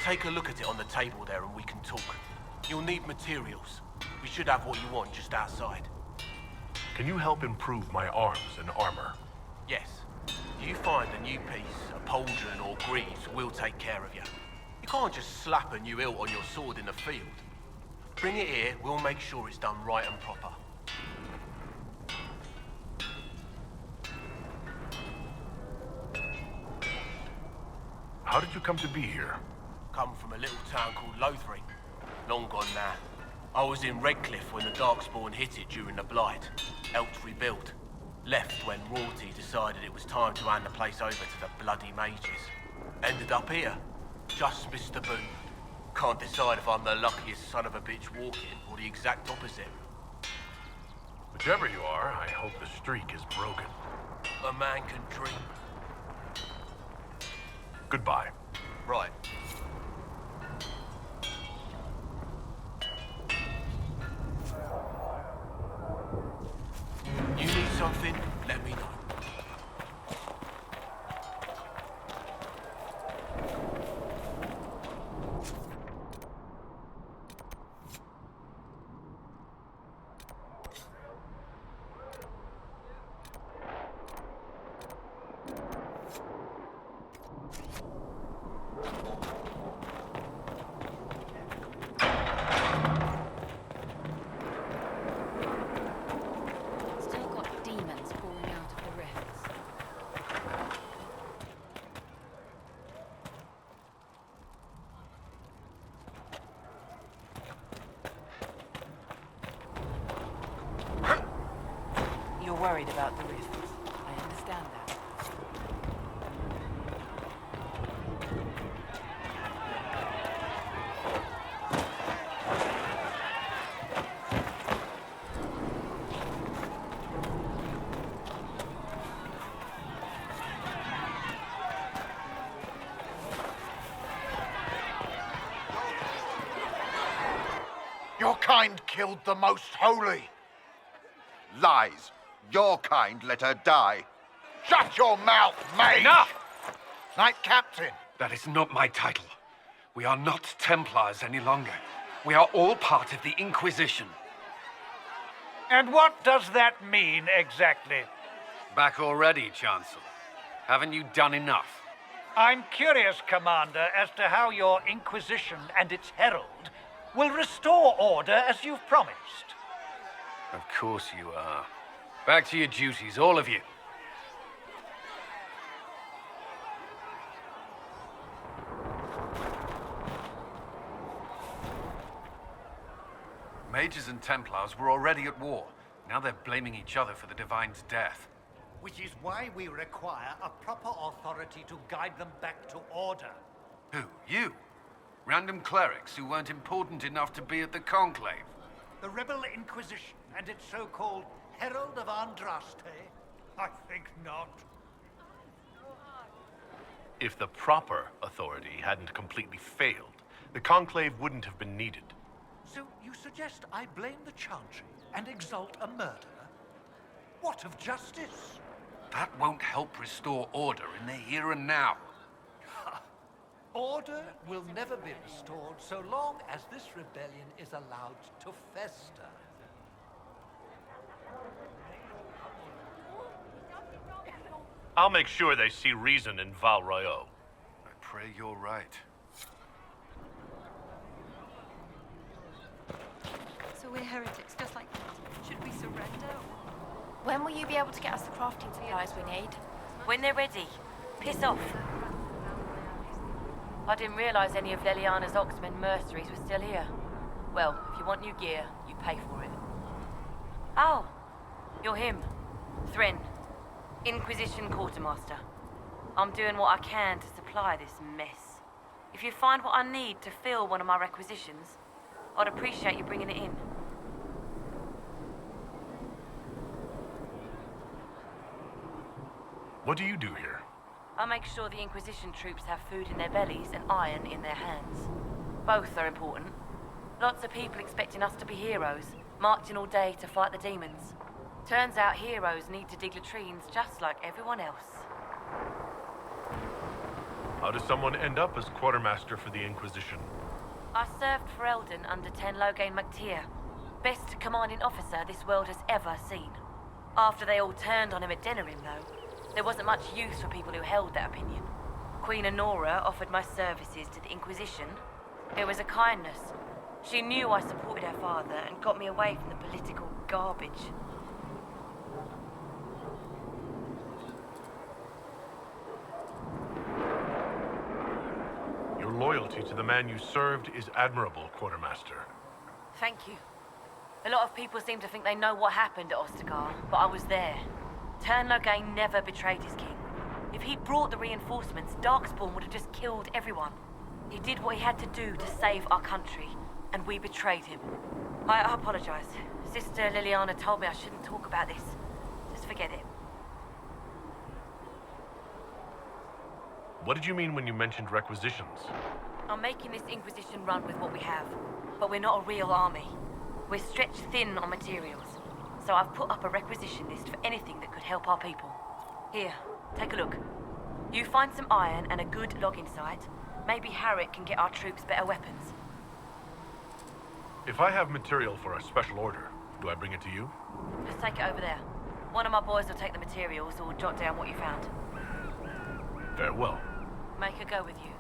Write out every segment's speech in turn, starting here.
Take a look at it on the table there and we can talk. You'll need materials. We should have what you want just outside. Can you help improve my arms and armor? Yes. If you find a new piece, a pauldron or greaves, we'll take care of you. You can't just slap a new hilt on your sword in the field. Bring it here, we'll make sure it's done right and proper. How did you come to be here? Come from a little town called Lothering. Long gone now. I was in Redcliffe when the Darkspawn hit it during the Blight. Helped rebuild. Left when Royalty decided it was time to hand the place over to the bloody mages. Ended up here. Just missed the boot. Can't decide if I'm the luckiest son of a bitch walking or the exact opposite. Whichever you are, I hope the streak is broken. A man can dream. Goodbye. Right. You need something? Let me know. Worried about the rifts. I understand that. Your kind killed the most holy. Lies. Your kind let her die. Shut your mouth, mate! Enough! Knight Captain. That is not my title. We are not Templars any longer. We are all part of the Inquisition. And what does that mean, exactly? Back already, Chancellor. Haven't you done enough? I'm curious, Commander, as to how your Inquisition and its herald will restore order as you've promised. Of course you are. Back to your duties, all of you. Mages and Templars were already at war. Now they're blaming each other for the Divine's death. Which is why we require a proper authority to guide them back to order. Who? You? Random clerics who weren't important enough to be at the Conclave? The Rebel Inquisition and its so-called Herald of Andraste? I think not. If the proper authority hadn't completely failed, the Conclave wouldn't have been needed. So you suggest I blame the Chantry and exalt a murder? What of justice? That won't help restore order in the here and now. Order will never be restored so long as this rebellion is allowed to fester. I'll make sure they see reason in Val Royeaux. I pray you're right. So we're heretics, just like that. Should we surrender? When will you be able to get us the crafting supplies we need? When they're ready. Piss off. I didn't realize any of Leliana's Oxmen mercenaries were still here. Well, if you want new gear, you pay for it. Oh, you're him. Thren. Inquisition Quartermaster. I'm doing what I can to supply this mess. If you find what I need to fill one of my requisitions, I'd appreciate you bringing it in. What do you do here? I make sure the Inquisition troops have food in their bellies and iron in their hands. Both are important. Lots of people expecting us to be heroes, marching all day to fight the demons. Turns out heroes need to dig latrines just like everyone else. How does someone end up as quartermaster for the Inquisition? I served for Eldon under 10 Loghain MacTier. Best commanding officer this world has ever seen. After they all turned on him at Denerim, though, there wasn't much use for people who held that opinion. Queen Honora offered my services to the Inquisition. It was a kindness. She knew I supported her father and got me away from the political garbage. Your loyalty to the man you served is admirable, Quartermaster. Thank you. A lot of people seem to think they know what happened at Ostagar, but I was there. Tern Loghain never betrayed his king. If he'd brought the reinforcements, Darkspawn would have just killed everyone. He did what he had to do to save our country, and we betrayed him. I apologize. Sister Liliana told me I shouldn't talk about this. Just forget it. What did you mean when you mentioned requisitions? I'm making this Inquisition run with what we have, but we're not a real army. We're stretched thin on materials, so I've put up a requisition list for anything that could help our people. Here, take a look. You find some iron and a good logging site, maybe Harriet can get our troops better weapons. If I have material for a special order, do I bring it to you? Just take it over there. One of my boys will take the materials or jot down what you found. Farewell. Make her go with you.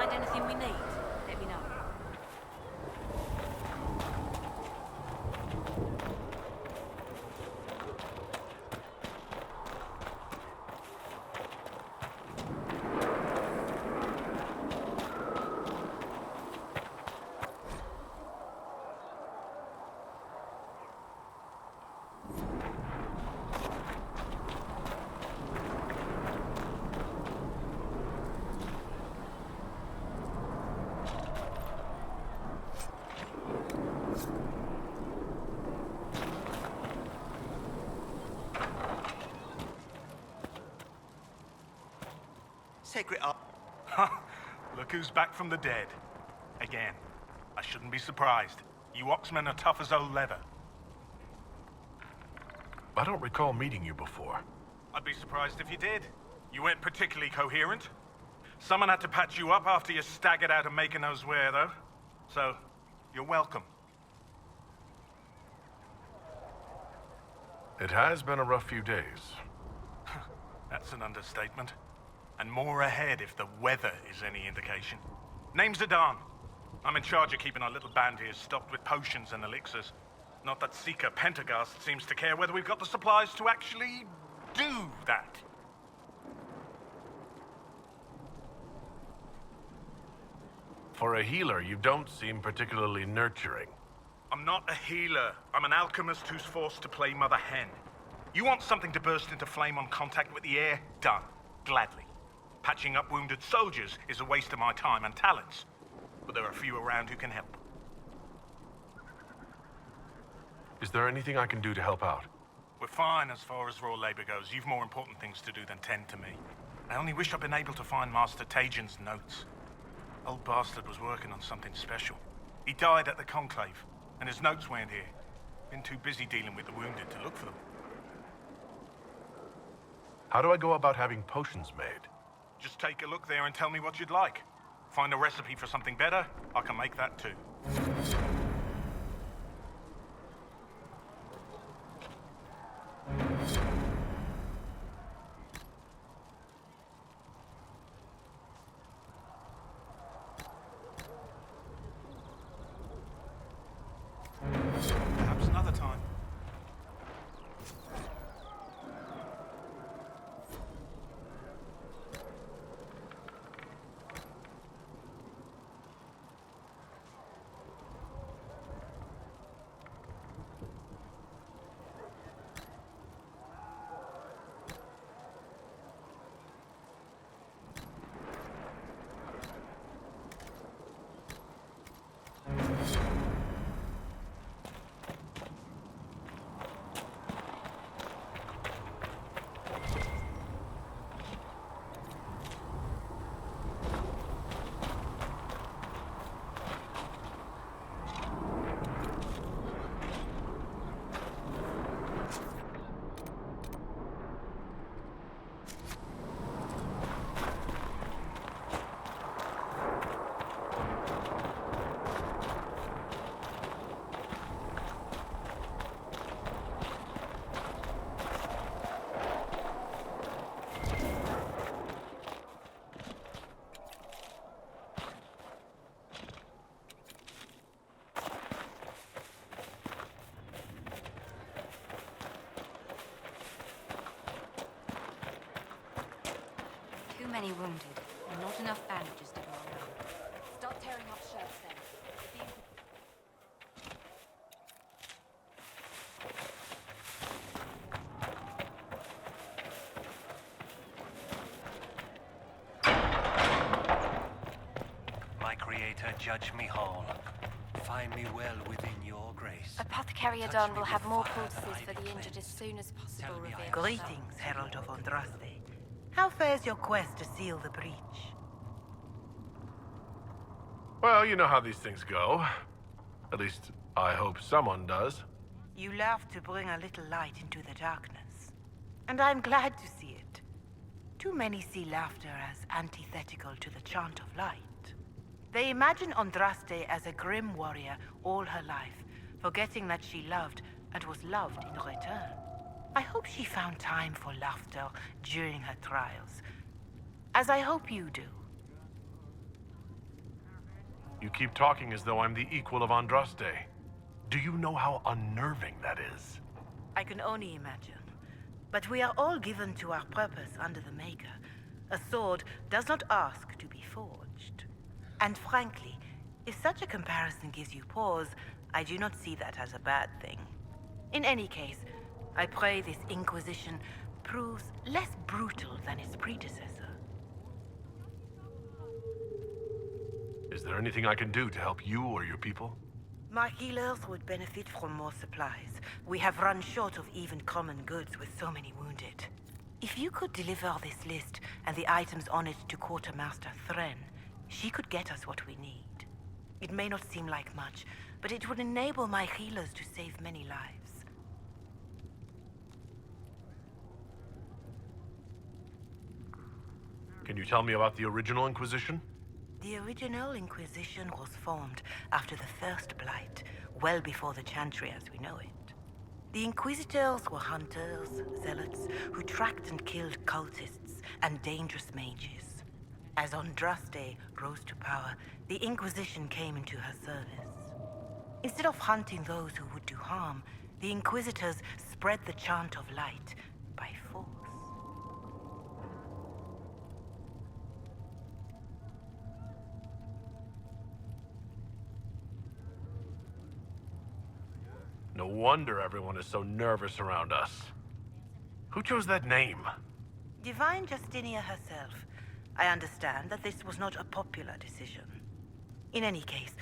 Anything we need, let me know. Secret up. Look who's back from the dead. Again. I shouldn't be surprised. You Oxmen are tough as old leather. I don't recall meeting you before. I'd be surprised if you did. You weren't particularly coherent. Someone had to patch you up after you staggered out of making those wear, though. So, you're welcome. It has been a rough few days. That's an understatement. And more ahead if the weather is any indication. Name's Adan. I'm in charge of keeping our little band here stocked with potions and elixirs. Not that Seeker Pentagast seems to care whether we've got the supplies to actually do that. For a healer, you don't seem particularly nurturing. I'm not a healer. I'm an alchemist who's forced to play Mother Hen. You want something to burst into flame on contact with the air? Done. Gladly. Patching up wounded soldiers is a waste of my time and talents. But there are a few around who can help. Is there anything I can do to help out? We're fine as far as raw labor goes. You've more important things to do than tend to me. I only wish I'd been able to find Master Tajin's notes. Old bastard was working on something special. He died at the Conclave, and his notes weren't here. Been too busy dealing with the wounded to look for them. How do I go about having potions made? Just take a look there and tell me what you'd like. Find a recipe for something better, I can make that too. Perhaps another time. many wounded, and not enough bandages to go around. Start tearing off shirts then. My creator, judge me whole. Find me well within your grace. Apothecary Adon will have more poultices for the injured as soon as possible, Revealed. Greetings, Herald of Andraste. How fares your quest to seal the breach? Well, you know how these things go. At least, I hope someone does. You love to bring a little light into the darkness. And I'm glad to see it. Too many see laughter as antithetical to the chant of light. They imagine Andraste as a grim warrior all her life, forgetting that she loved and was loved in return. I hope she found time for laughter during her trials, as I hope you do. You keep talking as though I'm the equal of Andraste. Do you know how unnerving that is? I can only imagine. But we are all given to our purpose under the Maker. A sword does not ask to be forged. And frankly, if such a comparison gives you pause, I do not see that as a bad thing. In any case, I pray this Inquisition proves less brutal than its predecessor. Is there anything I can do to help you or your people? My healers would benefit from more supplies. We have run short of even common goods with so many wounded. If you could deliver this list and the items on it to Quartermaster Thren, she could get us what we need. It may not seem like much, but it would enable my healers to save many lives. Can you tell me about the original Inquisition? The original Inquisition was formed after the First Blight, well before the Chantry as we know it. The Inquisitors were hunters, zealots, who tracked and killed cultists and dangerous mages. As Andraste rose to power, the Inquisition came into her service. Instead of hunting those who would do harm, the Inquisitors spread the chant of light by force. No wonder everyone is so nervous around us. Who chose that name? Divine Justinia herself. I understand that this was not a popular decision. In any case,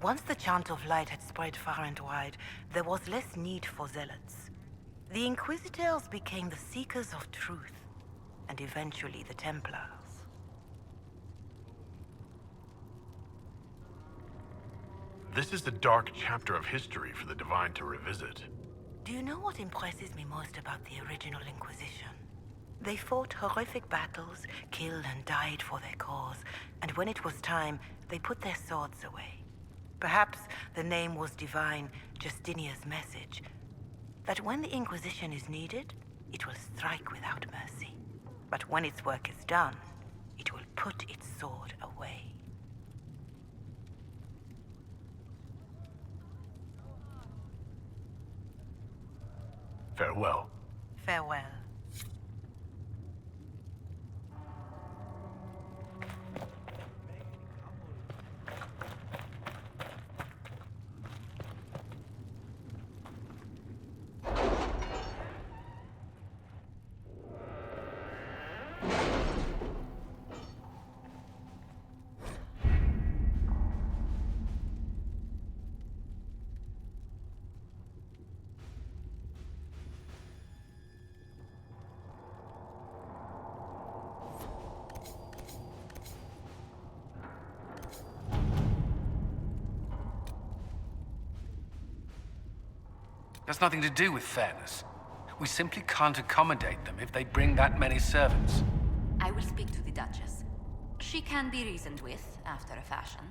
once the chant of light had spread far and wide, there was less need for zealots. The Inquisitors became the seekers of truth, and eventually the Templars. This is the dark chapter of history for the Divine to revisit. Do you know what impresses me most about the original Inquisition? They fought horrific battles, killed and died for their cause, and when it was time, they put their swords away. Perhaps the name was Divine Justinia's message, that when the Inquisition is needed, it will strike without mercy. But when its work is done, it will put its sword away. Farewell. Farewell. Has nothing to do with fairness. We simply can't accommodate them if they bring that many servants. I will speak to the Duchess. She can be reasoned with, after a fashion.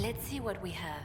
Let's see what we have.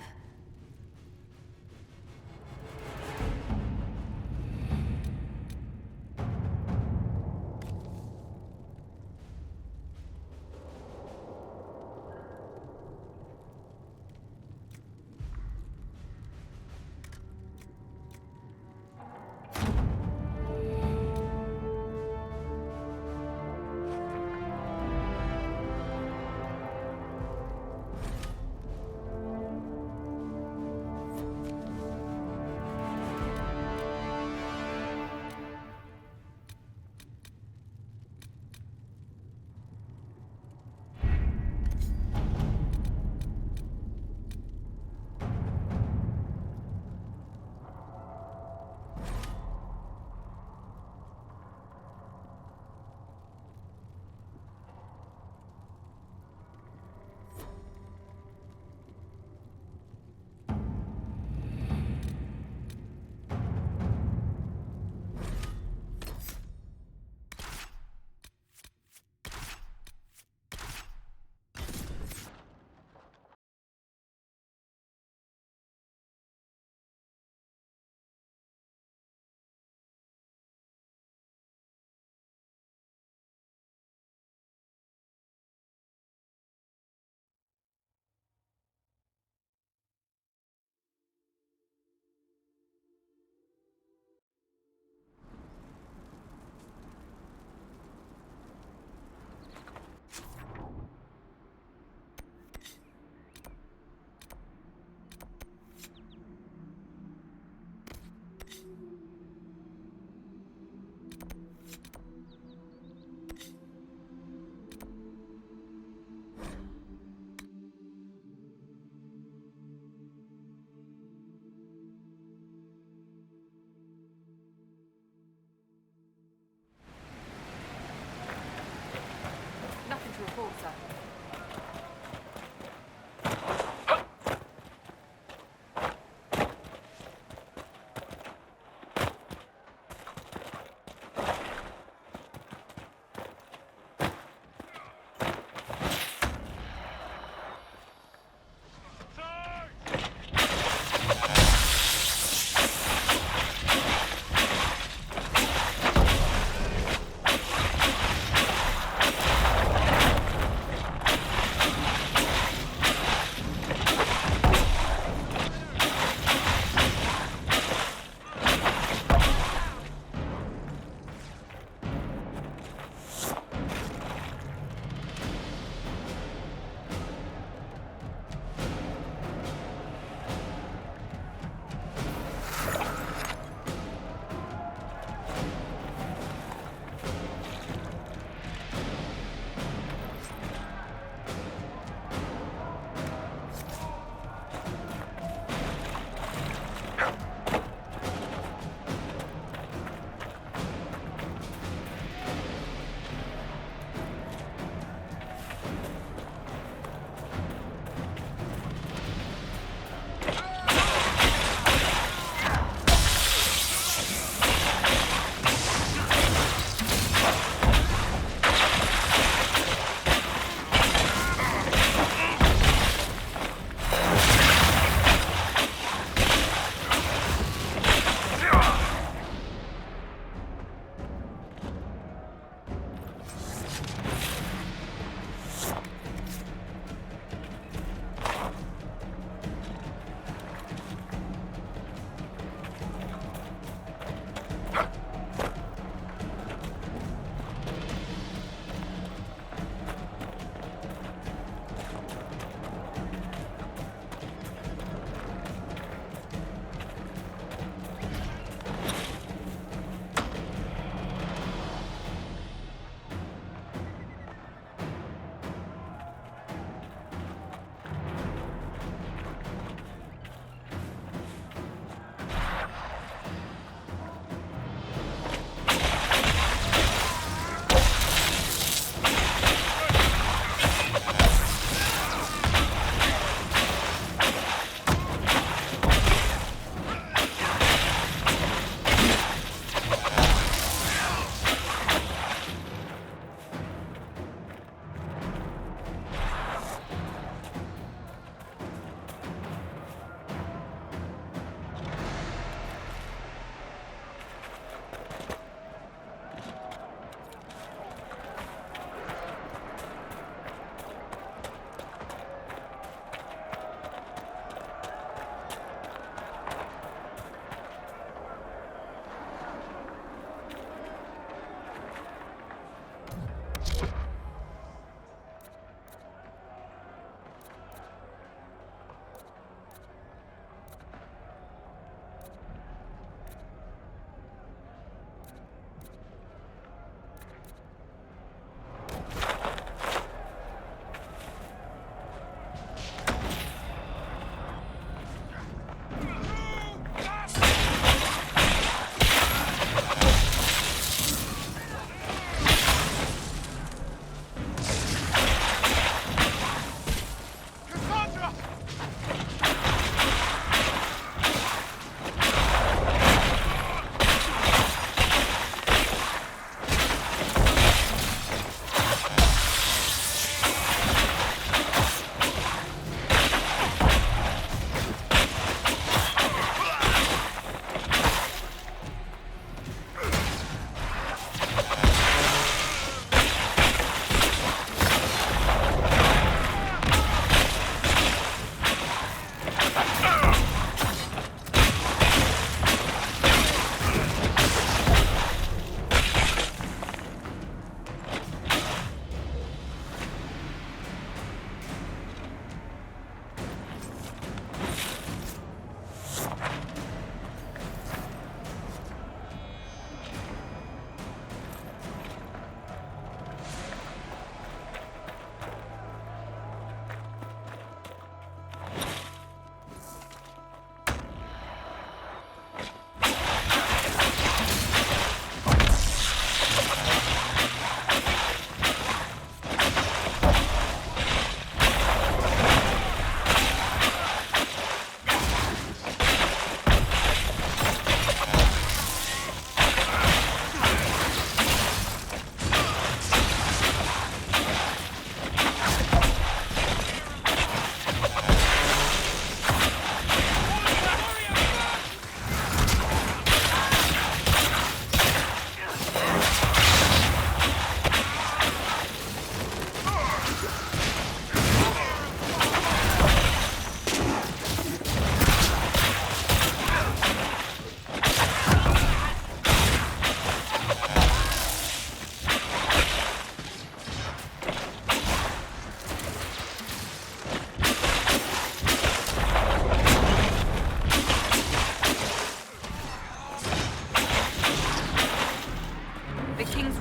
Nothing to report, sir.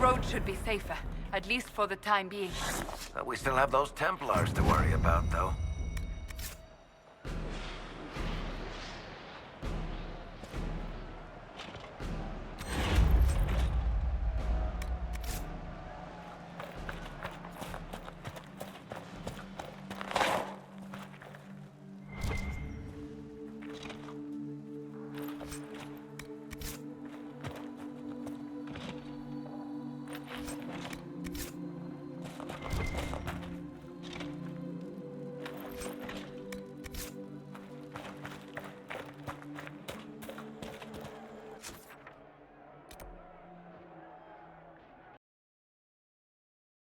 road should be safer, at least for the time being. We still have those Templars to worry about, though.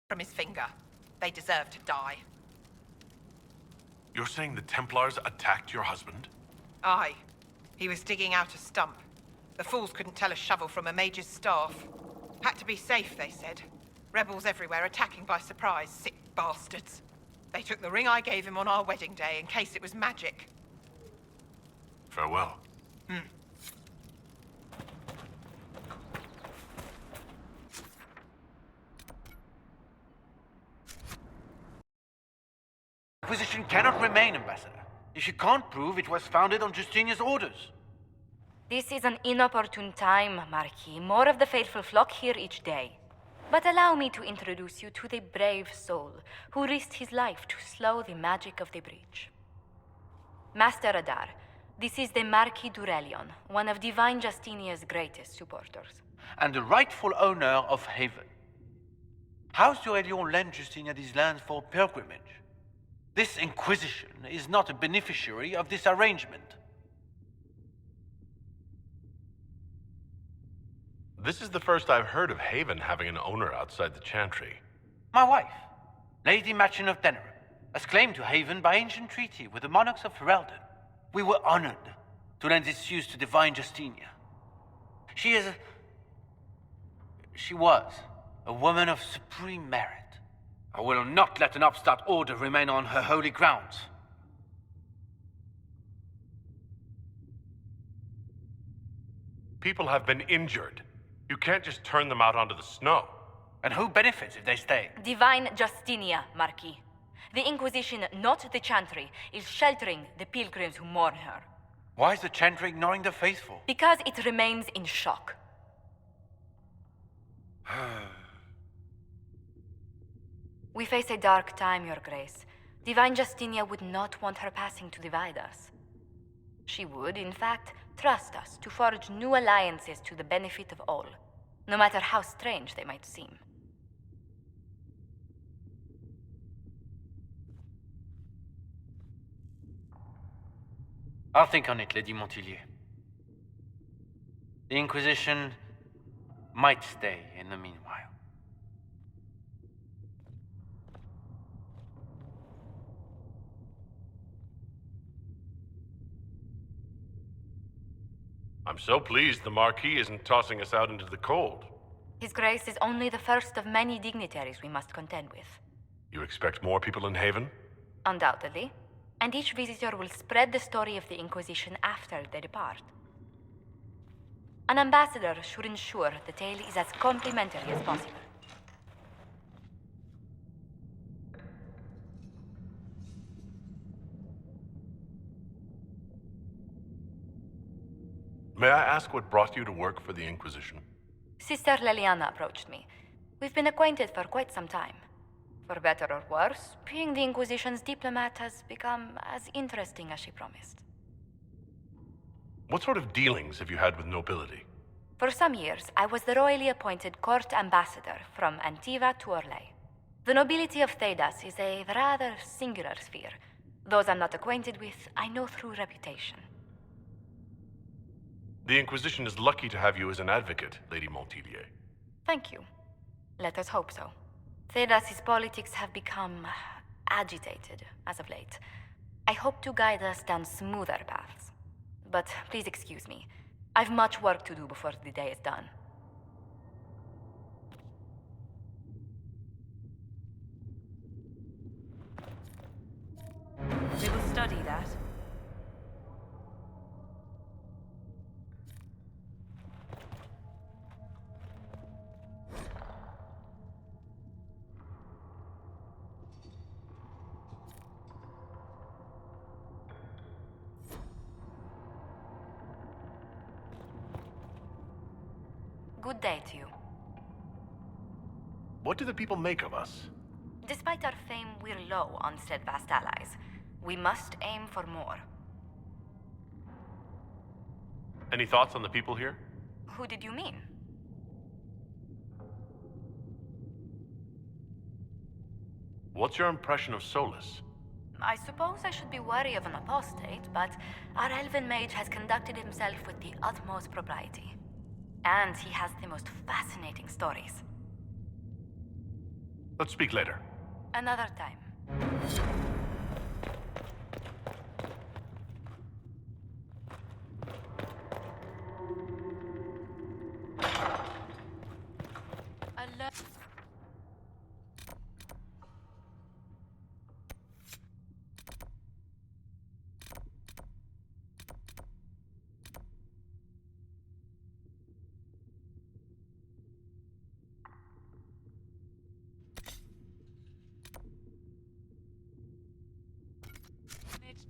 From his finger. They deserve to die. You're saying the Templars attacked your husband? Aye. He was digging out a stump. The fools couldn't tell a shovel from a mage's staff. Had to be safe, they said. Rebels everywhere attacking by surprise, sick bastards. They took the ring I gave him on our wedding day in case it was magic. Farewell. Inquisition cannot remain, Ambassador, if you can't prove it was founded on Justinia's orders. This is an inopportune time, Marquis. More of the faithful flock here each day. But allow me to introduce you to the brave soul who risked his life to slow the magic of the breach. Master Adar, this is the Marquis d'Aurelion, one of Divine Justinia's greatest supporters. And the rightful owner of Haven. House d'Aurelion lent Justinia these lands for pilgrimage. This Inquisition is not a beneficiary of this arrangement. This is the first I've heard of Haven having an owner outside the Chantry. My wife, Lady Machin of Denerim, has claimed to Haven by ancient treaty with the monarchs of Ferelden. We were honored to lend its use to Divine Justinia. She was a woman of supreme merit. I will not let an upstart order remain on her holy grounds. People have been injured. You can't just turn them out onto the snow. And who benefits if they stay? Divine Justinia, Marquis. The Inquisition, not the Chantry, is sheltering the pilgrims who mourn her. Why is the Chantry ignoring the faithful? Because it remains in shock. We face a dark time, Your Grace. Divine Justinia would not want her passing to divide us. She would, in fact, trust us to forge new alliances to the benefit of all, no matter how strange they might seem. I'll think on it, Lady Montillier. The Inquisition might stay in the meanwhile. I'm so pleased the Marquis isn't tossing us out into the cold. His Grace is only the first of many dignitaries we must contend with. You expect more people in Haven? Undoubtedly. And each visitor will spread the story of the Inquisition after they depart. An ambassador should ensure the tale is as complimentary as possible. May I ask what brought you to work for the Inquisition? Sister Leliana approached me. We've been acquainted for quite some time. For better or worse, being the Inquisition's diplomat has become as interesting as she promised. What sort of dealings have you had with nobility? For some years, I was the royally appointed court ambassador from Antiva to Orlais. The nobility of Thedas is a rather singular sphere. Those I'm not acquainted with, I know through reputation. The Inquisition is lucky to have you as an advocate, Lady Montillier. Thank you. Let us hope so. Thedas' politics have become agitated as of late. I hope to guide us down smoother paths. But please excuse me. I've much work to do before the day is done. We will study that. Good day to you. What do the people make of us? Despite our fame, we're low on steadfast allies. We must aim for more. Any thoughts on the people here? Who did you mean? What's your impression of Solus? I suppose I should be wary of an apostate, but our elven mage has conducted himself with the utmost propriety. And he has the most fascinating stories. Let's speak later. Another time.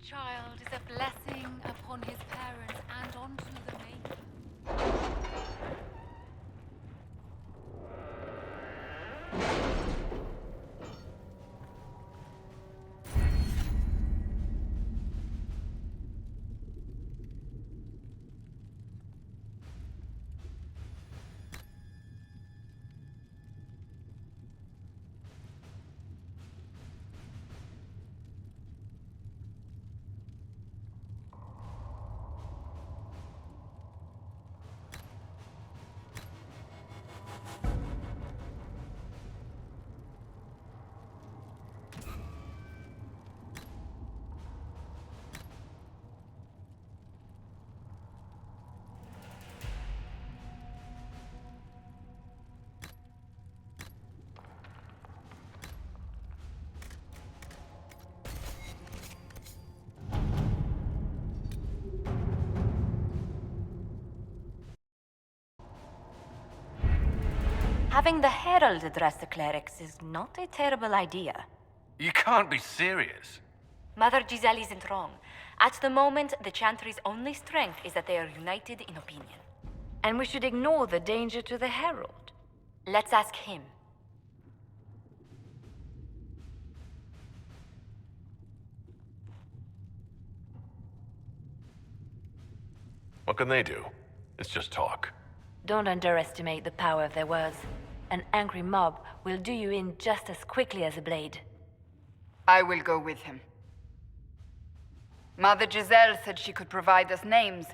Child is a blessing upon his parents and onto the maker. Having the Herald address the clerics is not a terrible idea. You can't be serious. Mother Giselle isn't wrong. At the moment, the Chantry's only strength is that they are united in opinion. And we should ignore the danger to the Herald. Let's ask him. What can they do? It's just talk. Don't underestimate the power of their words. An angry mob will do you in just as quickly as a blade. I will go with him. Mother Giselle said she could provide us names.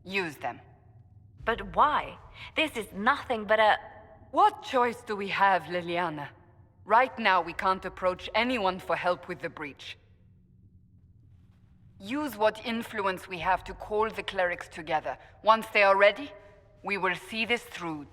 Use them. But why? This is nothing but a... What choice do we have, Liliana? Right now, we can't approach anyone for help with the breach. Use what influence we have to call the clerics together. Once they are ready, we will see this through.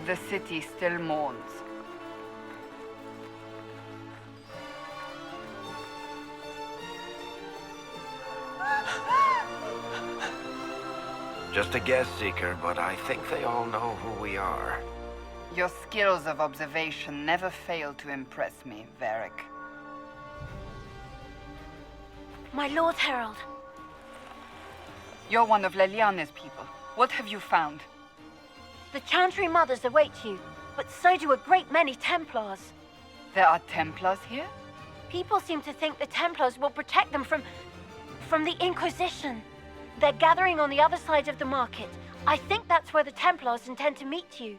The city still mourns. Just a guess, Seeker, but I think they all know who we are. Your skills of observation never fail to impress me, Varric. My Lord Herald. You're one of Leliana's people. What have you found? The Chantry Mothers await you, but so do a great many Templars. There are Templars here? People seem to think the Templars will protect them from the Inquisition. They're gathering on the other side of the market. I think that's where the Templars intend to meet you.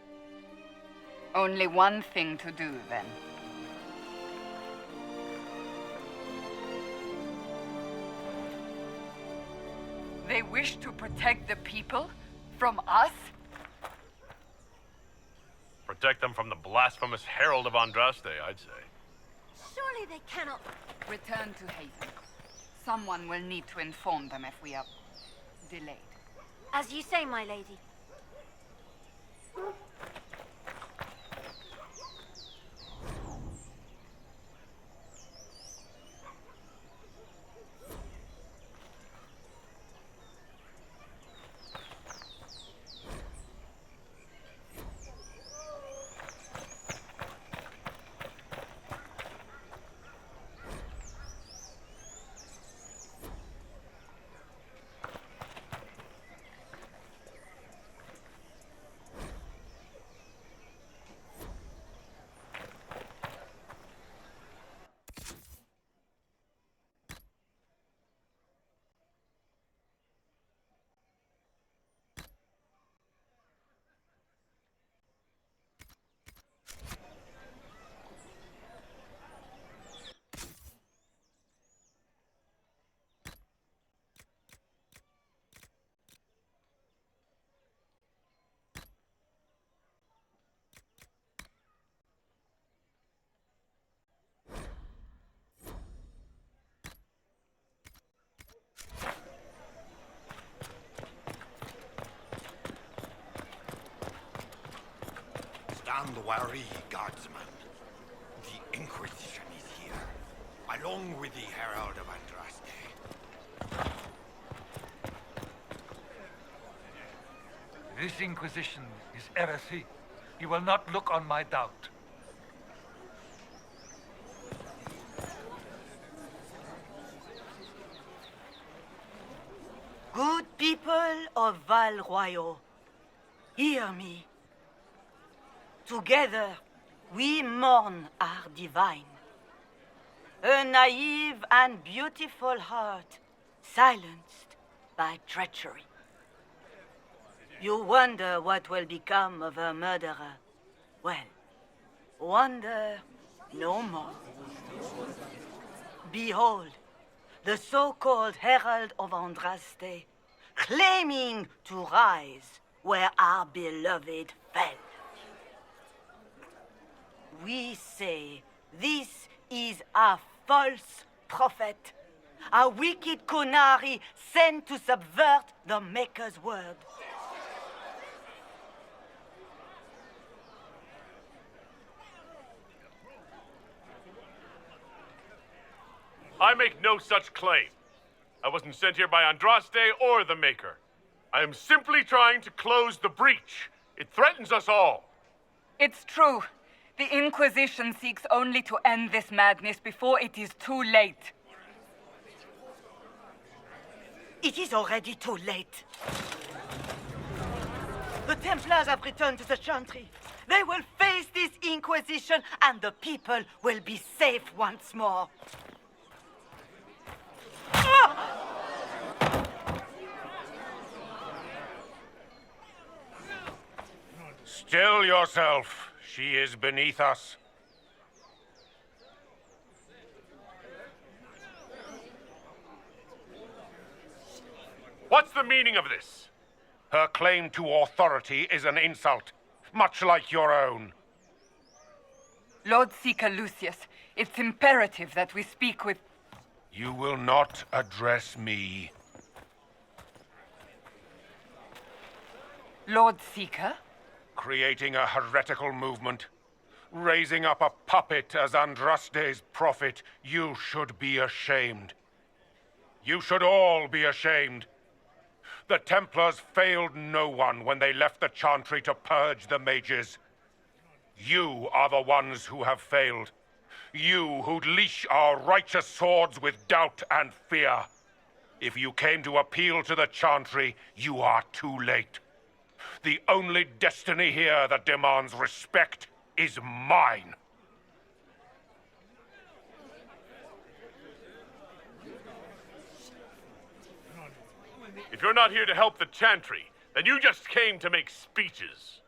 Only one thing to do, then. They wish to protect the people from us? Protect them from the blasphemous Herald of Andraste, I'd say. Surely they cannot... Return to Haven. Someone will need to inform them if we are delayed. As you say, my lady. Stand wary, guardsman. The Inquisition is here, along with the Herald of Andraste. This Inquisition is heresy. You will not look on my doubt. Good people of Val Royal, hear me. Together, we mourn our divine. A naive and beautiful heart, silenced by treachery. You wonder what will become of a murderer. Well, wonder no more. Behold, the so-called Herald of Andraste, claiming to rise where our beloved fell. We say this is a false prophet, a wicked Kunari sent to subvert the Maker's word. I make no such claim. I wasn't sent here by Andraste or the Maker. I am simply trying to close the breach. It threatens us all. It's true. The Inquisition seeks only to end this madness before it is too late. It is already too late. The Templars have returned to the Chantry. They will face this Inquisition, and the people will be safe once more. Still yourself. She is beneath us. What's the meaning of this? Her claim to authority is an insult, much like your own. Lord Seeker Lucius, it's imperative that we speak with... You will not address me. Lord Seeker? Creating a heretical movement. Raising up a puppet as Andraste's prophet. You should be ashamed. You should all be ashamed. The Templars failed no one when they left the Chantry to purge the mages. You are the ones who have failed. You who'd leash our righteous swords with doubt and fear. If you came to appeal to the Chantry, you are too late. The only destiny here that demands respect is mine. If you're not here to help the Chantry, then you just came to make speeches.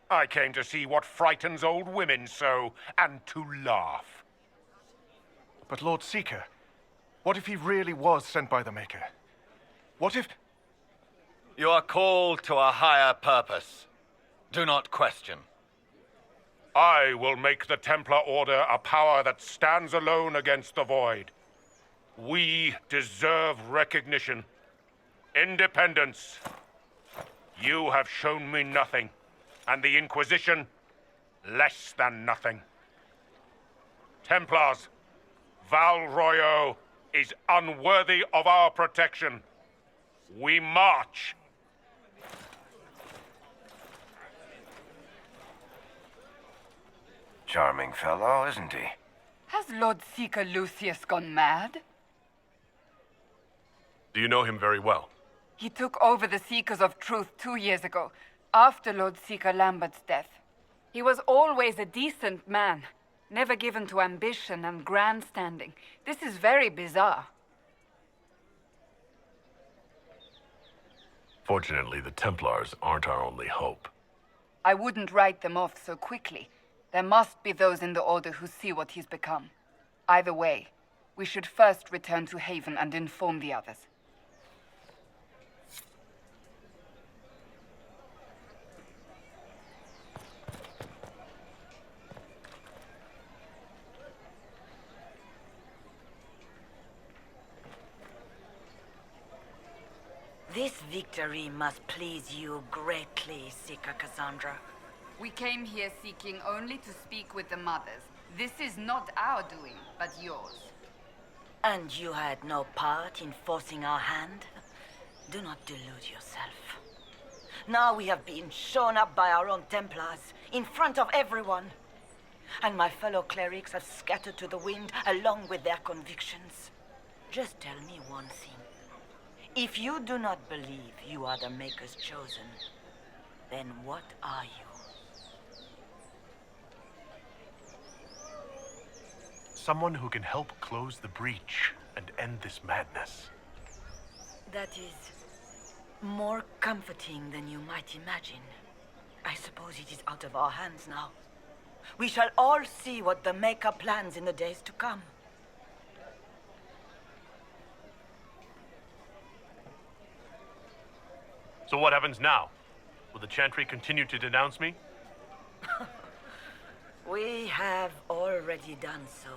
I came to see what frightens old women so, and to laugh. But Lord Seeker, what if he really was sent by the Maker? What if... You are called to a higher purpose. Do not question. I will make the Templar Order a power that stands alone against the Void. We deserve recognition. Independence. You have shown me nothing, and the Inquisition, less than nothing. Templars, Val Royo is unworthy of our protection. We march. Charming fellow, isn't he? Has Lord Seeker Lucius gone mad? Do you know him very well? He took over the Seekers of Truth 2 years ago, after Lord Seeker Lambert's death. He was always a decent man, never given to ambition and grandstanding. This is very bizarre. Fortunately, the Templars aren't our only hope. I wouldn't write them off so quickly. There must be those in the Order who see what he's become. Either way, we should first return to Haven and inform the others. This victory must please you greatly, Seeker Cassandra. We came here seeking only to speak with the mothers. This is not our doing, but yours. And you had no part in forcing our hand? Do not delude yourself. Now we have been shown up by our own Templars, in front of everyone. And my fellow clerics have scattered to the wind along with their convictions. Just tell me one thing. If you do not believe you are the Maker's chosen, then what are you? Someone who can help close the breach and end this madness. That is more comforting than you might imagine. I suppose it is out of our hands now. We shall all see what the Maker plans in the days to come. So what happens now? Will the Chantry continue to denounce me? We have already done so.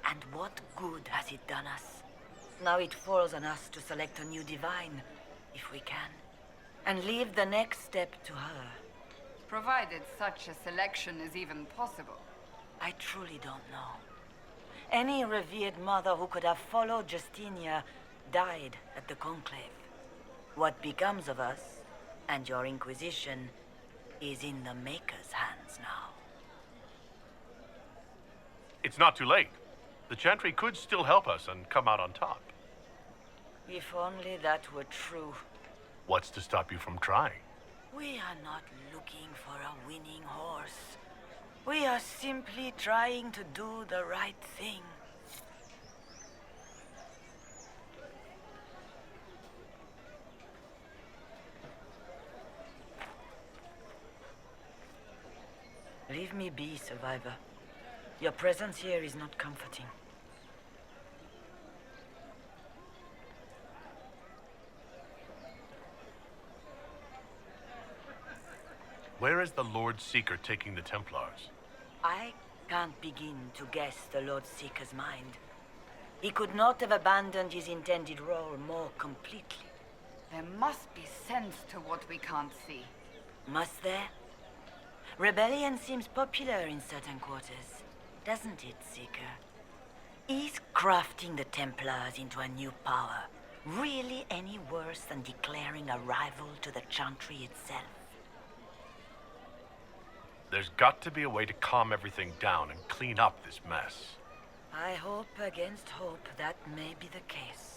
And what good has it done us? Now it falls on us to select a new divine, if we can, and leave the next step to her. Provided such a selection is even possible. I truly don't know. Any revered mother who could have followed Justinia died at the Conclave. What becomes of us, and your Inquisition, is in the Maker's hands now. It's not too late. The Chantry could still help us and come out on top. If only that were true. What's to stop you from trying? We are not looking for a winning horse. We are simply trying to do the right thing. Leave me be, Survivor. Your presence here is not comforting. Where is the Lord Seeker taking the Templars? I can't begin to guess the Lord Seeker's mind. He could not have abandoned his intended role more completely. There must be sense to what we can't see. Must there? Rebellion seems popular in certain quarters, doesn't it, Seeker? Is crafting the Templars into a new power really any worse than declaring a rival to the Chantry itself? There's got to be a way to calm everything down and clean up this mess. I hope against hope that may be the case.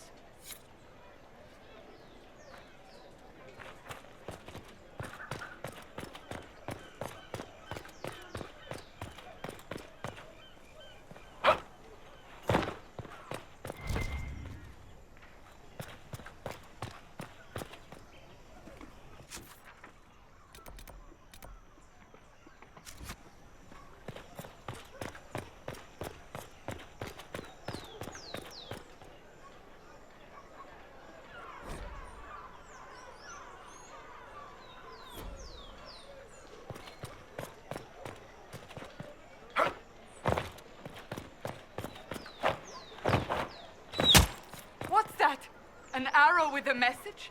with a message?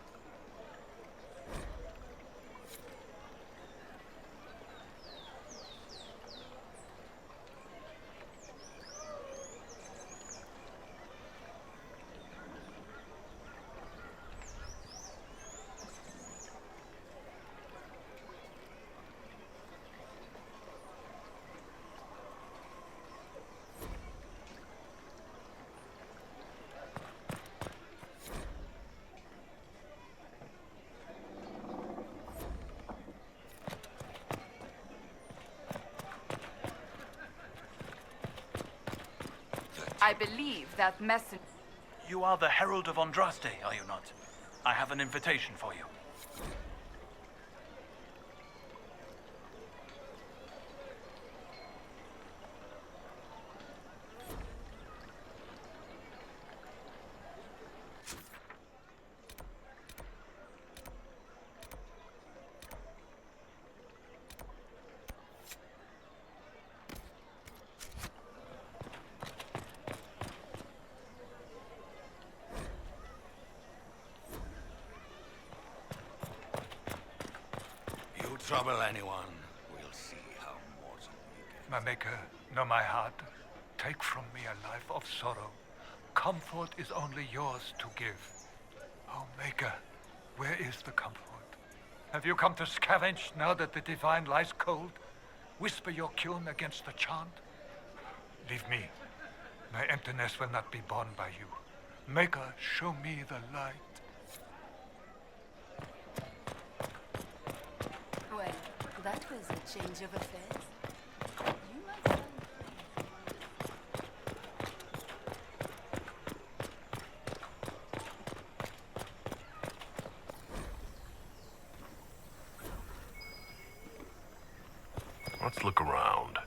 I believe that message... You are the Herald of Andraste, are you not? I have an invitation for you. Trouble anyone, we'll see how mortal we get. My maker, know my heart. Take from me a life of sorrow. Comfort is only yours to give. Oh, maker, where is the comfort? Have you come to scavenge now that the divine lies cold? Whisper your cune against the chant? Leave me. My emptiness will not be borne by you. Maker, show me the light. Well, that was a change of affairs. You might well... Let's look around.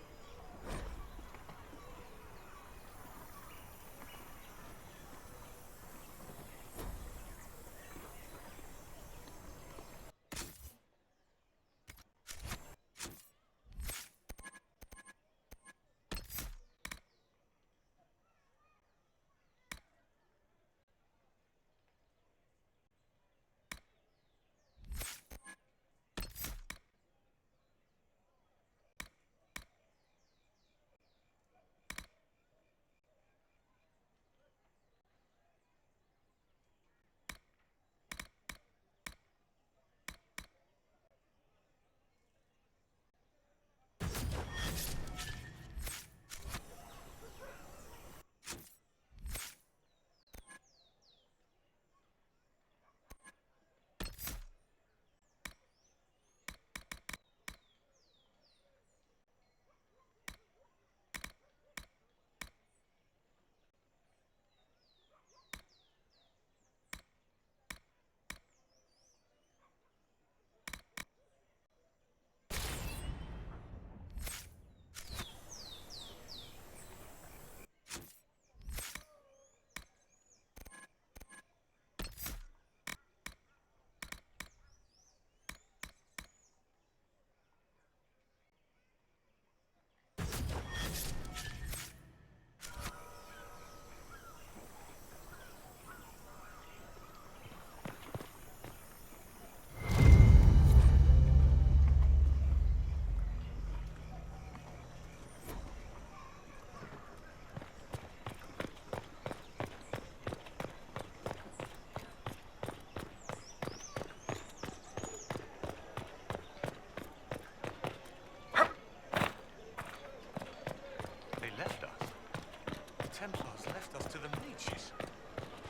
Templars left us to the mages.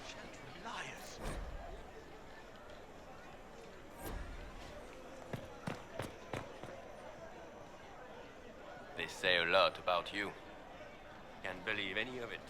Shattering liars. They say a lot about you. Can't believe any of it.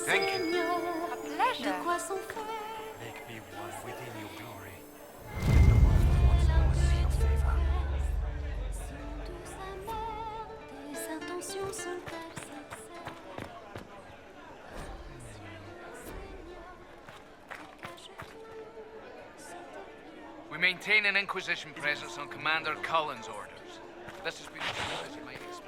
Thank you. A pleasure. Make me one within your glory. Let the world once more see your favor. maintain an Inquisition presence on Commander Cullen's orders. This has been as you might expect.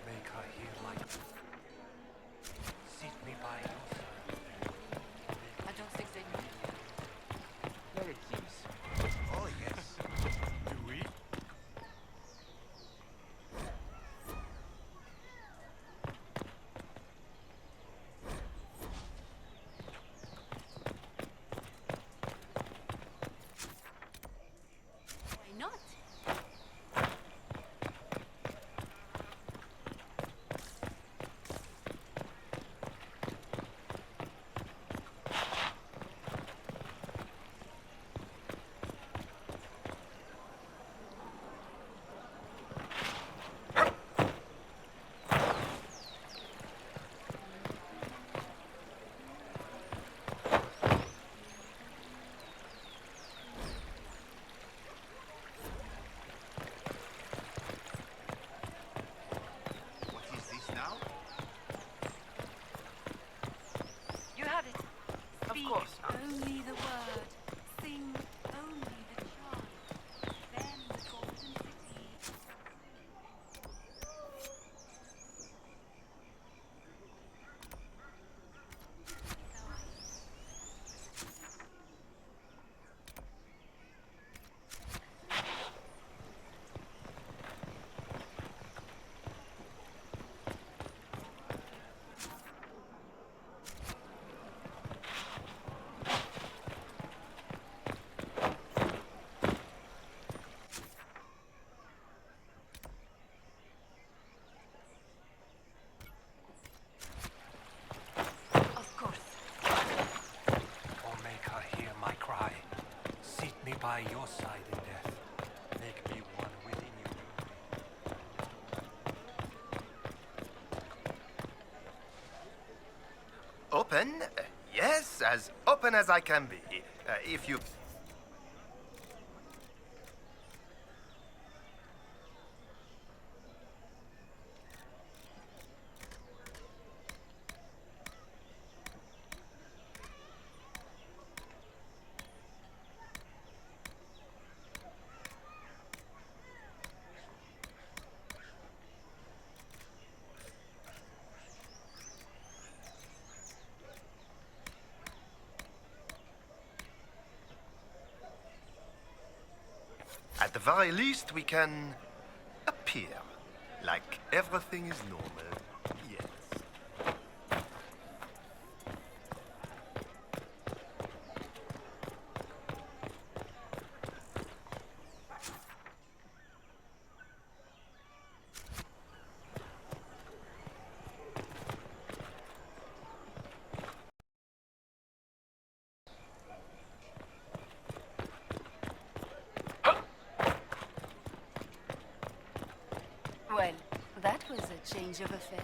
Make her hear my... Seat me by your I don't think they know. Let it cease. Oh, yes. Do we? Why not? What is this now? You have it. Of course not. Only the word. Sing only the charm. Then the golden city. Of course. Or make her hear my cry. Seat me by your side in death. Make me one within you. Open? Yes, as open as I can be. If you... At the very least, we can appear like everything is normal. Yes. Well, that was a change of affairs.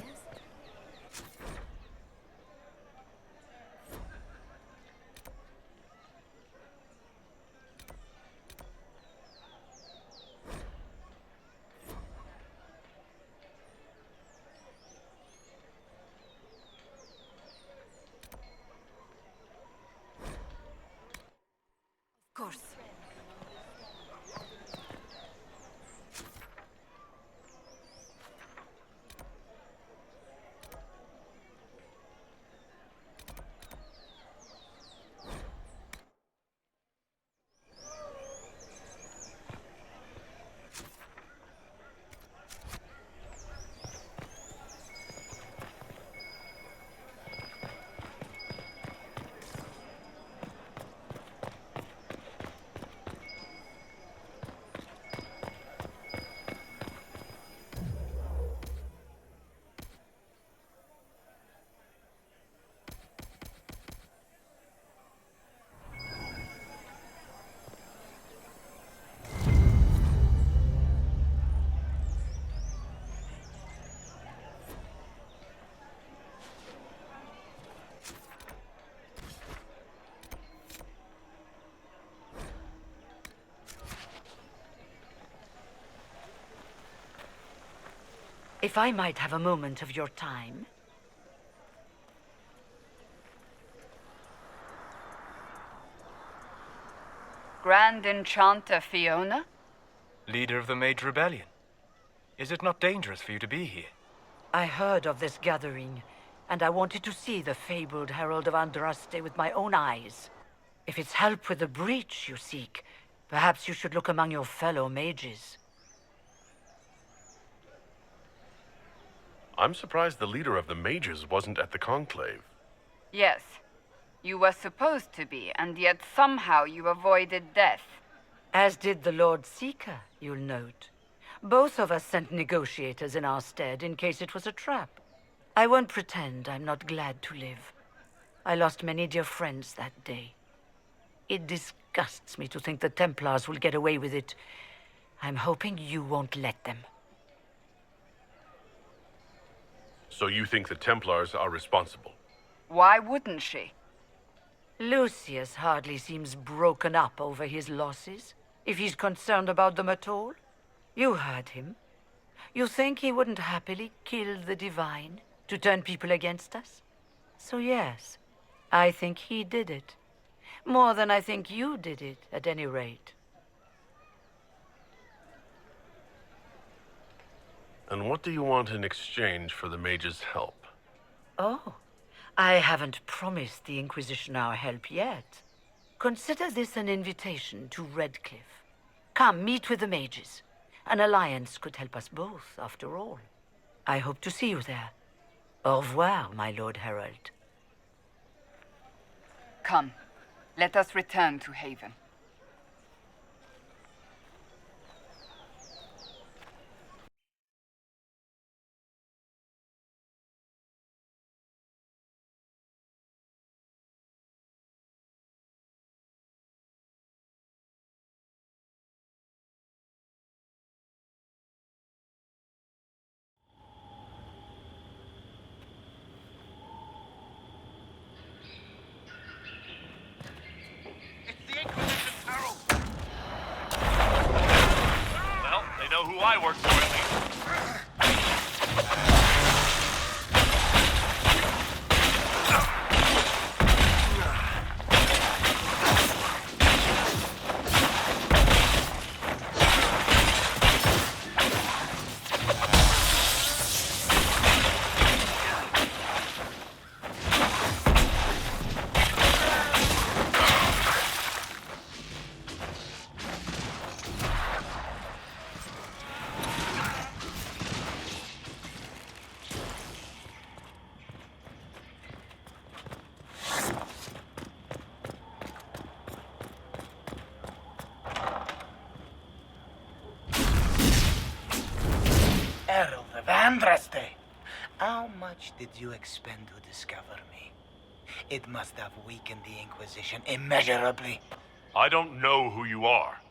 Of course. If I might have a moment of your time. Grand Enchanter Fiona? Leader of the Mage Rebellion. Is it not dangerous for you to be here? I heard of this gathering, and I wanted to see the fabled Herald of Andraste with my own eyes. If it's help with the breach you seek, perhaps you should look among your fellow mages. I'm surprised the leader of the mages wasn't at the conclave. Yes. You were supposed to be, and yet somehow you avoided death. As did the Lord Seeker, you'll note. Both of us sent negotiators in our stead in case it was a trap. I won't pretend I'm not glad to live. I lost many dear friends that day. It disgusts me to think the Templars will get away with it. I'm hoping you won't let them. So you think the Templars are responsible? Why wouldn't she? Lucius hardly seems broken up over his losses, if he's concerned about them at all. You heard him. You think he wouldn't happily kill the Divine to turn people against us? So yes, I think he did it. More than I think you did it, at any rate. And what do you want in exchange for the mage's help? Oh, I haven't promised the Inquisition our help yet. Consider this an invitation to Redcliffe. Come, meet with the mages. An alliance could help us both, after all. I hope to see you there. Au revoir, my Lord Herald. Come, let us return to Haven. Well, they know who I work for at least. Herald of Andraste! How much did you expend to discover me? It must have weakened the Inquisition immeasurably. I don't know who you are.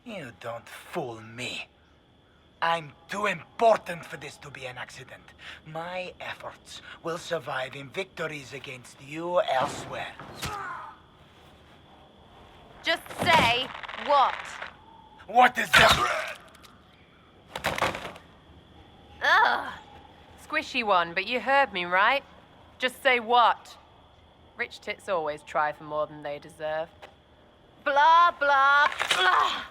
You don't fool me. I'm too important for this to be an accident. My efforts will survive in victories against you elsewhere. Just say what? What is that? Ugh. Squishy one, but you heard me, right? Just say what? Rich tits always try for more than they deserve. Blah, blah, blah.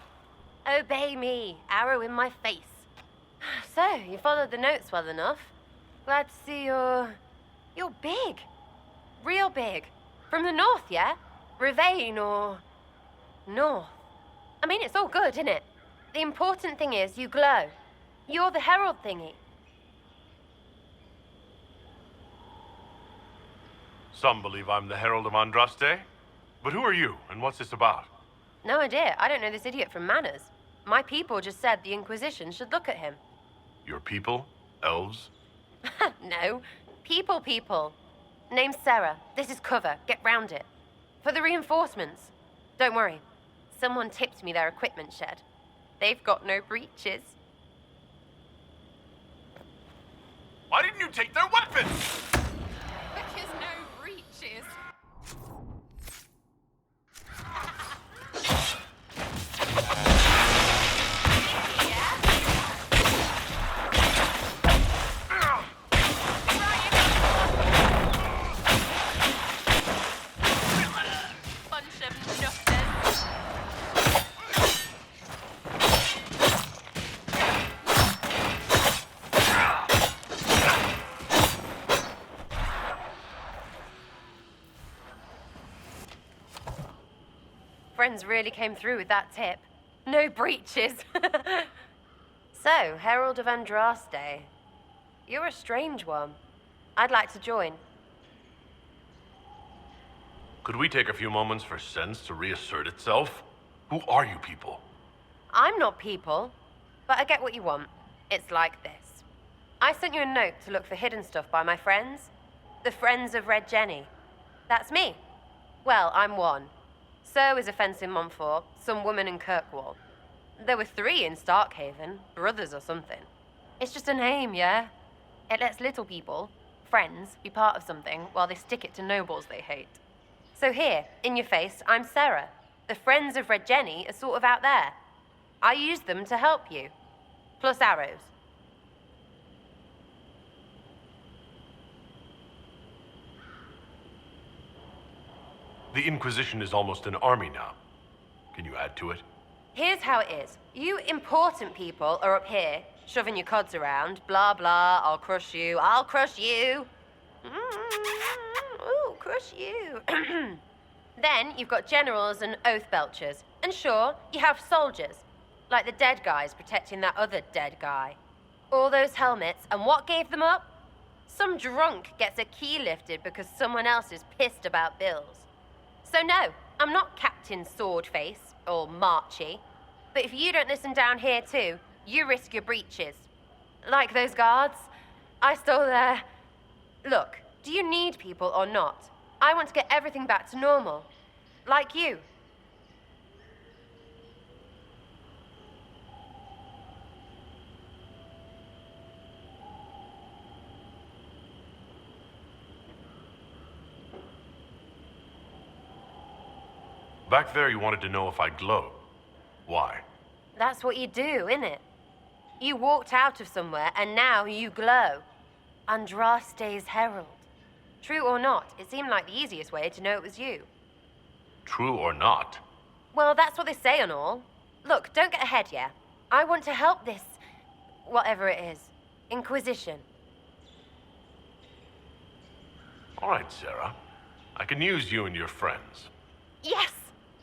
Obey me. Arrow in my face. So, you followed the notes well enough. Glad to see you're big. Real big. From the north, yeah? Ravane or... north. I mean, it's all good, isn't it? The important thing is you glow. You're the herald thingy. Some believe I'm the Herald of Andraste. But who are you, and what's this about? No idea. I don't know this idiot from Manners. My people just said the Inquisition should look at him. Your people? Elves? No. People. Name's Sarah. This is cover. Get round it. For the reinforcements. Don't worry. Someone tipped me their equipment shed. They've got no breaches. Why didn't you take their weapons? Because no breaches. friends really came through with that tip. No breaches. So, Herald of Andraste. You're a strange one. I'd like to join. Could we take a few moments for sense to reassert itself? Who are you people? I'm not people, but I get what you want. It's like this. I sent you a note to look for hidden stuff by my friends. The Friends of Red Jenny. That's me. Well, I'm one. So is a fence in Montfort, some woman in Kirkwall. There were 3 in Starkhaven, brothers or something. It's just a name, yeah? It lets little people, friends, be part of something while they stick it to nobles they hate. So here, in your face, I'm Sarah. The Friends of Red Jenny are sort of out there. I use them to help you. Plus arrows. The Inquisition is almost an army now. Can you add to it? Here's how it is. You important people are up here, shoving your cods around. Blah, blah, I'll crush you, I'll crush you. Ooh, crush you. Then you've got generals and oath belchers. And sure, you have soldiers. Like the dead guys protecting that other dead guy. All those helmets, and what gave them up? Some drunk gets a key lifted because someone else is pissed about bills. So no, I'm not Captain Swordface, or Marchy. But if you don't listen down here too, you risk your breeches. Like those guards, I stole their... Look, do you need people or not? I want to get everything back to normal. Like you. Back there, you wanted to know if I glow. Why? That's what you do, innit? You walked out of somewhere and now you glow. Andraste's herald. True or not, it seemed like the easiest way to know it was you. True or not? Well, that's what they say and all. Look, don't get ahead, yeah? I want to help this... whatever it is. Inquisition. All right, Sarah. I can use you and your friends. Yes!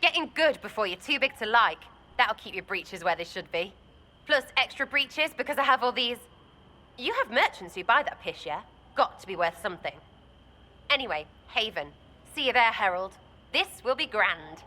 Getting good before you're too big to like. That'll keep your breeches where they should be. Plus extra breeches because I have all these... You have merchants who buy that piss, yeah? Got to be worth something. Anyway, Haven. See you there, Herald. This will be grand.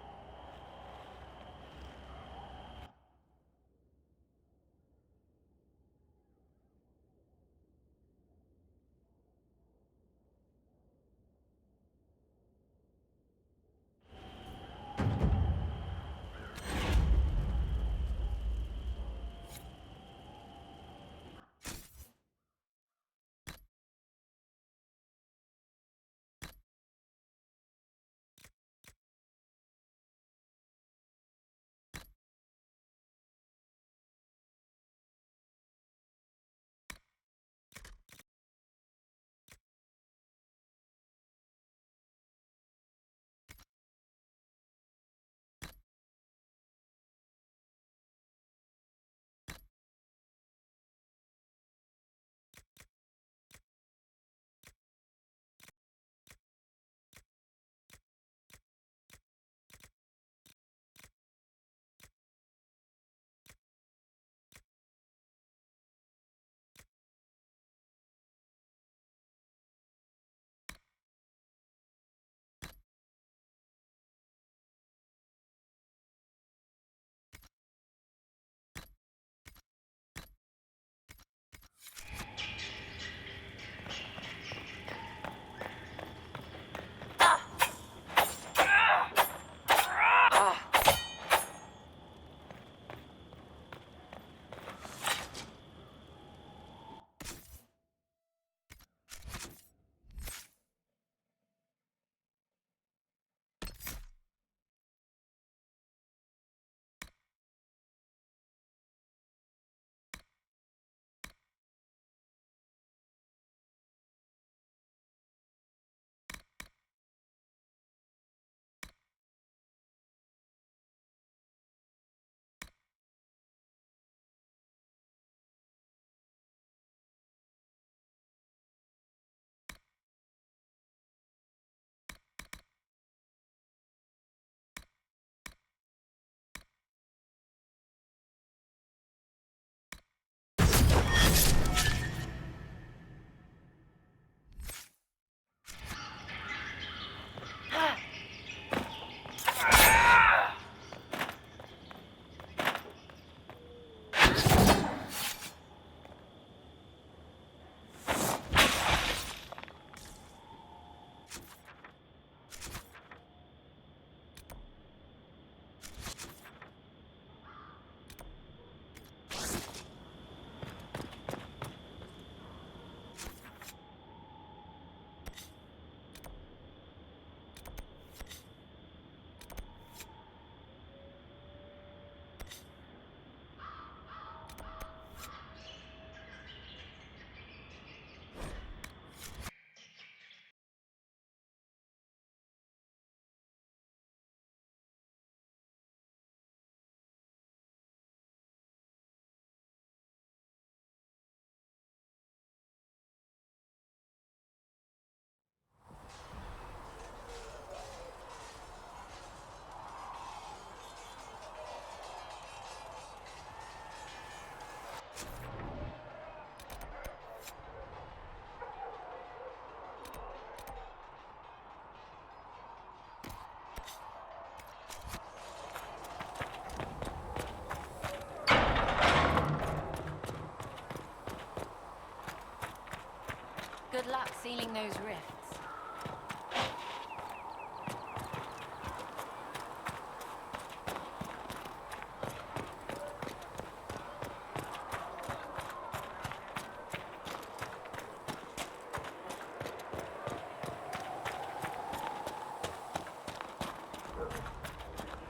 luck sealing those rifts.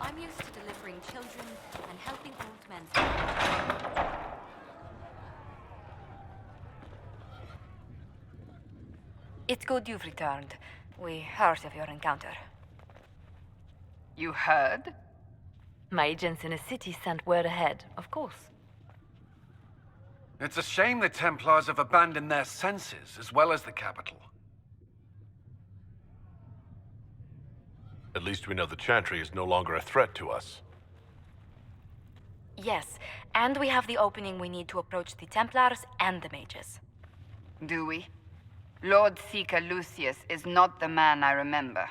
I'm used to delivering children and helping old men. It's good you've returned. We heard of your encounter. You heard? My agents in the city sent word ahead, of course. It's a shame the Templars have abandoned their senses, as well as the capital. At least we know the Chantry is no longer a threat to us. Yes, and we have the opening we need to approach the Templars and the mages. Do we? Lord Seeker Lucius is not the man I remember.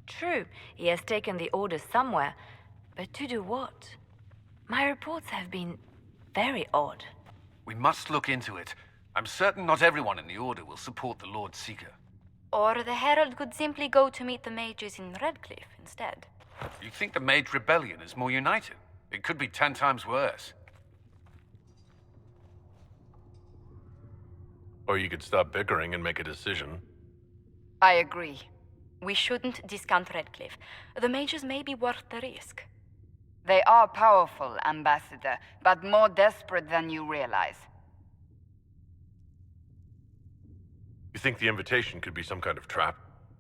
True, he has taken the orders somewhere, but to do what? My reports have been very odd. We must look into it. I'm certain not everyone in the Order will support the Lord Seeker. Or the Herald could simply go to meet the mages in Redcliffe instead. You think the Mage Rebellion is more united? It could be 10 times worse. Or you could stop bickering and make a decision. I agree. We shouldn't discount Redcliffe. The mages may be worth the risk. They are powerful, Ambassador, but more desperate than you realize. You think the invitation could be some kind of trap?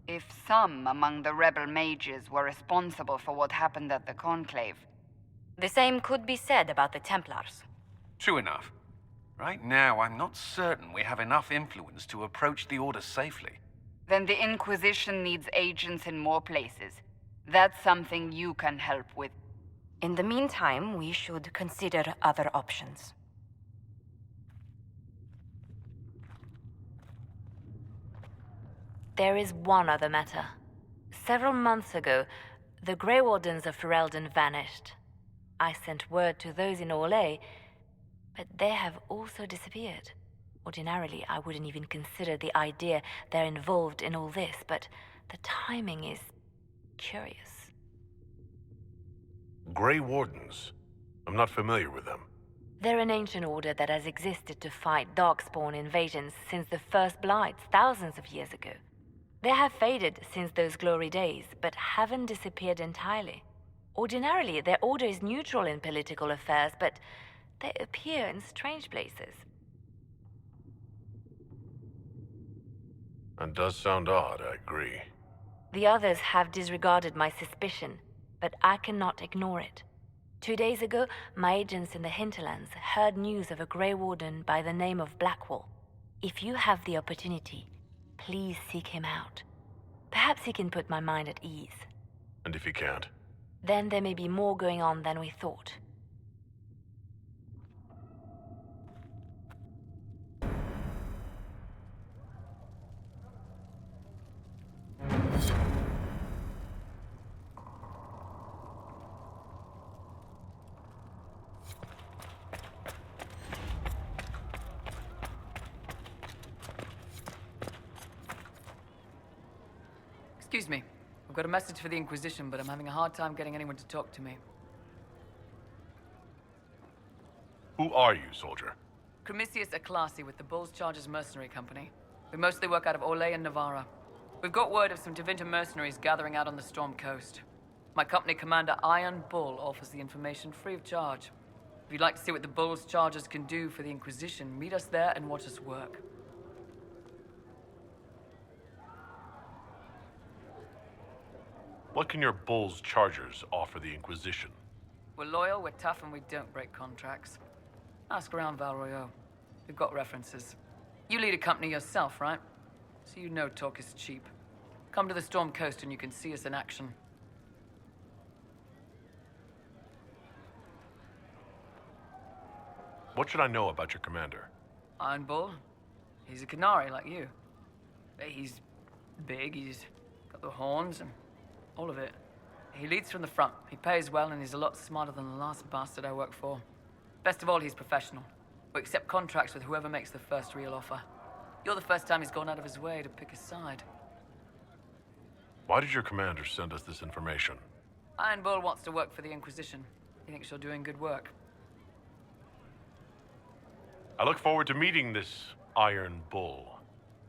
If some among the rebel mages were responsible for what happened at the Conclave... The same could be said about the Templars. True enough. Right now, I'm not certain we have enough influence to approach the Order safely. Then the Inquisition needs agents in more places. That's something you can help with. In the meantime, we should consider other options. There is one other matter. Several months ago, the Grey Wardens of Ferelden vanished. I sent word to those in Orlais, but they have also disappeared. Ordinarily, I wouldn't even consider the idea they're involved in all this, but the timing is curious. Grey Wardens? I'm not familiar with them. They're an ancient order that has existed to fight Darkspawn invasions since the first Blights thousands of years ago. They have faded since those glory days, but haven't disappeared entirely. Ordinarily, their order is neutral in political affairs, but they appear in strange places. That does sound odd, I agree. The others have disregarded my suspicion, but I cannot ignore it. 2 days ago, my agents in the hinterlands heard news of a Grey Warden by the name of Blackwall. If you have the opportunity, please seek him out. Perhaps he can put my mind at ease. And if he can't? Then there may be more going on than we thought. Excuse me. I've got a message for the Inquisition, but I'm having a hard time getting anyone to talk to me. Who are you, soldier? Cremisius Aclasi with the Bulls Chargers Mercenary Company. We mostly work out of Orlais and Navarra. We've got word of some Tevinter mercenaries gathering out on the Storm Coast. My company commander, Iron Bull, offers the information free of charge. If you'd like to see what the Bulls Chargers can do for the Inquisition, meet us there and watch us work. What can your Bulls Chargers offer the Inquisition? We're loyal, we're tough, and we don't break contracts. Ask around Val Royeaux. We've got references. You lead a company yourself, right? So you know talk is cheap. Come to the Storm Coast and you can see us in action. What should I know about your commander? Iron Bull? He's a Canary like you. He's big, he's got the horns and all of it. He leads from the front. He pays well and he's a lot smarter than the last bastard I worked for. Best of all, he's professional. We accept contracts with whoever makes the first real offer. You're the first time he's gone out of his way to pick a side. Why did your commander send us this information? Iron Bull wants to work for the Inquisition. He thinks you're doing good work. I look forward to meeting this Iron Bull.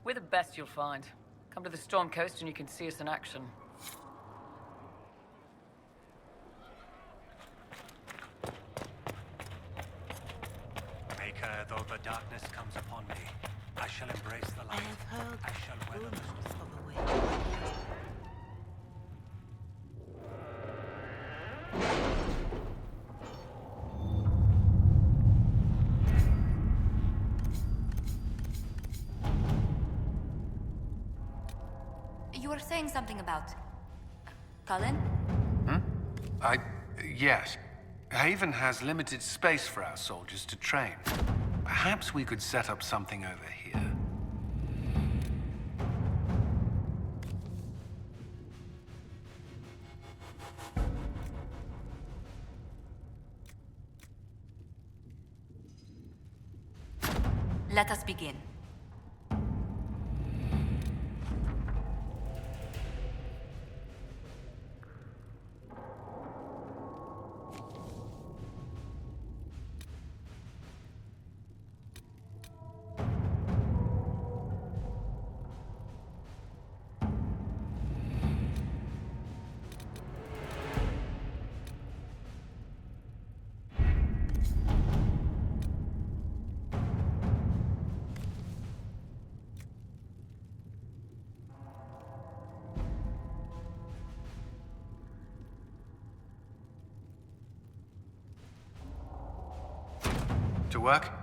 We're the best you'll find. Come to the Storm Coast and you can see us in action. Maker, though the darkness comes upon me, I shall embrace the light. I have heard I shall weather the rumors of a way. You were saying something about Cullen? Yes. Haven has limited space for our soldiers to train. Perhaps we could set up something over here. Let us begin. To work?